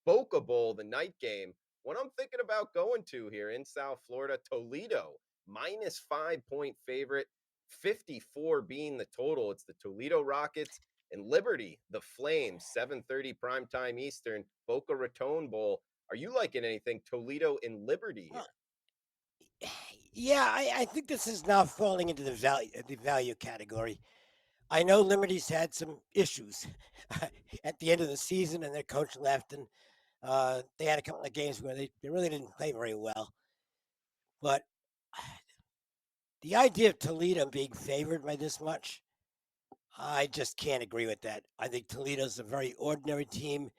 Boca Bowl, the night game. What I'm thinking about going to here in South Florida, Toledo, minus 5-point favorite, 54 being the total. It's the Toledo Rockets and Liberty, the Flames, 7:30 primetime Eastern, Boca Raton Bowl. Are you liking anything Toledo and Liberty Well, here? yeah, I think this is now falling into the value category. I know Liberty's had some issues at the end of the season, and their coach left, and they had a couple of games where they really didn't play very well. But the idea of Toledo being favored by this much, I just can't agree with that. I think Toledo's a very ordinary team.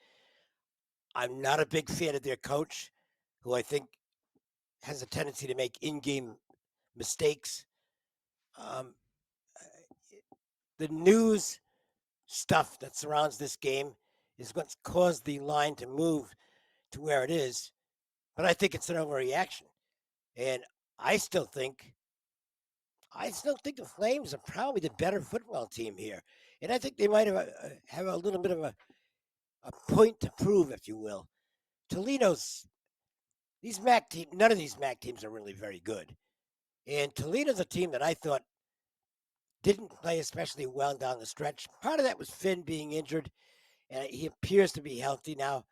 I'm not a big fan of their coach, who I think has a tendency to make in-game mistakes. Um, the news stuff that surrounds this game is what's caused the line to move to where it is. But I think it's an overreaction, and I still think I still think the Flames are probably the better football team here, and I think they might have a little bit of a point to prove, if you will. Toledo's these MAC team, none of these MAC teams are really very good, and Toledo's a team that I thought didn't play especially well down the stretch. Part of that was Finn being injured, and he appears to be healthy now.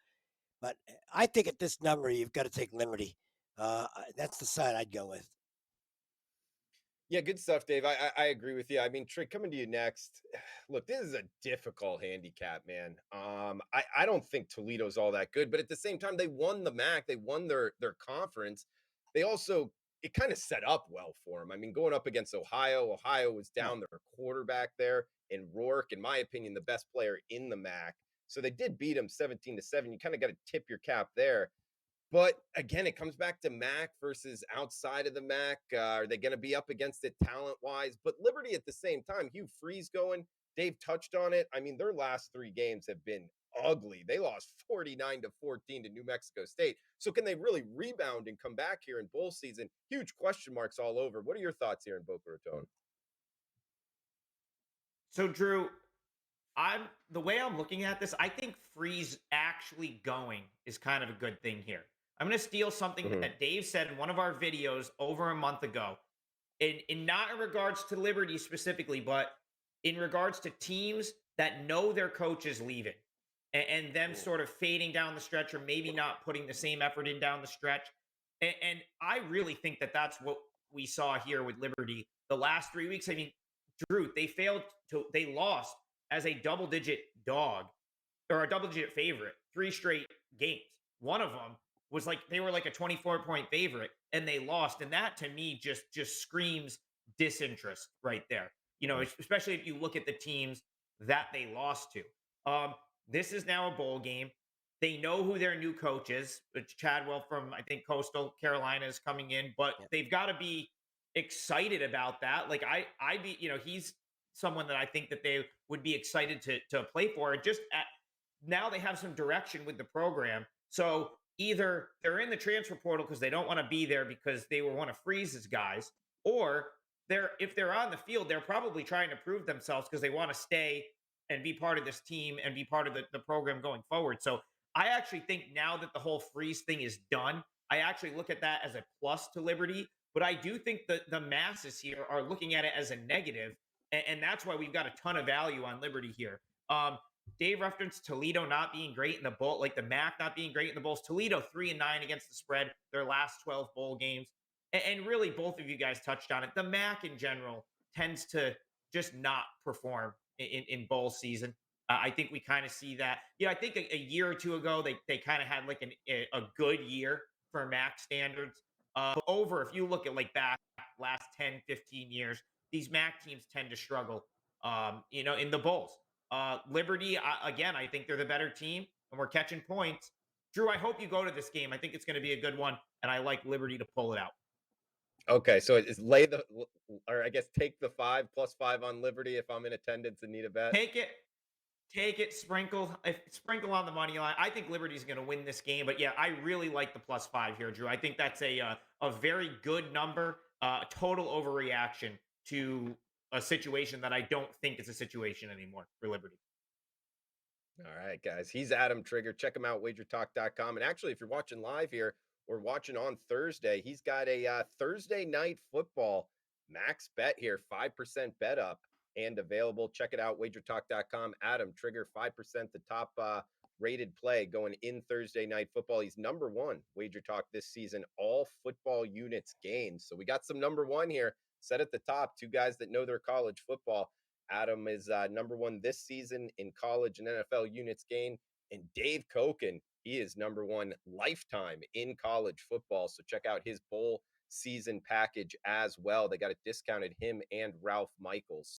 But I think at this number, you've got to take Liberty. That's the side I'd go with. Yeah, good stuff, Dave. I agree with you. I mean, Trick, coming to you next. Look, this is a difficult handicap, man. I don't think Toledo's all that good, but at the same time, they won the MAC, they won their conference. They also it kind of set up well for them. I mean, going up against Ohio, Ohio was Right. down their quarterback there, and Rourke, in my opinion, the best player in the MAC. So they did beat him 17-7. You kind of got to tip your cap there. But again, it comes back to Mac versus outside of the Mac. Are they going to be up against it talent wise? But Liberty at the same time, Hugh Freeze going. Dave touched on it. I mean, their last three games have been ugly. They lost 49-14 to New Mexico State. So can they really rebound and come back here in bowl season? Huge question marks all over. What are your thoughts here in Boca Raton? So Drew, I'm the way I'm looking at this, I think Freeze actually going is kind of a good thing here. I'm going to steal something Mhm. that Dave said in one of our videos over a month ago. In not in regards to Liberty specifically, but in regards to teams that know their coach is leaving and them Ooh. sort of fading down the stretch or maybe not putting the same effort in down the stretch. And I really think that that's what we saw here with Liberty the last 3 weeks. I mean, Drew, they lost as a double digit dog or a double digit favorite 3 straight games. One of them was like they were like a 24-point favorite and they lost. And that to me just screams disinterest right there. You know, especially if you look at the teams that they lost to. This is now a bowl game. They know who their new coach is, which Chadwell from I think Coastal Carolina is coming in, but Yeah. they've got to be excited about that. Like I'd be, he's someone that I think that they would be excited to play for. And just now they have some direction with the program. So either they're in the transfer portal because they don't want to be there because they were one of Freeze's guys, or if they're on the field, they're probably trying to prove themselves because they want to stay and be part of this team and be part of the program going forward. So I actually think now that the whole Freeze thing is done, I actually look at that as a plus to Liberty. But I do think that the masses here are looking at it as a negative, and that's why we've got a ton of value on Liberty here. Dave referenced Toledo not being great in the bowl, like the MAC not being great in the bowls. Toledo 3-9 against the spread, their last 12 bowl games. And really, both of you guys touched on it. The MAC in general tends to just not perform in bowl season. I think we kind of see that. Yeah, I think a year or two ago, they kind of had like a good year for MAC standards. Over, if you look at like back last 10, 15 years, these MAC teams tend to struggle, in the bowls. Liberty, again, I think they're the better team and we're catching points. Drew, I hope you go to this game. I think it's going to be a good one, and I like Liberty to pull it out. Okay, so it's lay the or I guess take the 5 plus 5 on Liberty if I'm in attendance and need a bet. Take it, take it, sprinkle on the money line. I think Liberty's going to win this game, but yeah, I really like the +5 here, Drew. I think that's a very good number. Total overreaction to a situation that I don't think is a situation anymore for Liberty. All right, guys. He's Adam Trigger. Check him out, wagertalk.com. And actually, if you're watching live here or watching on Thursday, he's got a Thursday night football max bet here, 5% bet up and available. Check it out, wagertalk.com. Adam Trigger, 5%, the top rated play going in Thursday night football. He's number one, Wager Talk, this season, all football units gained. So we got some number one here set at the top, two guys that know their college football. Adam is number one this season in college and NFL units gained. And Dave Cokin, he is number one lifetime in college football. So check out his bowl season package as well. They got it discounted, him and Ralph Michaels.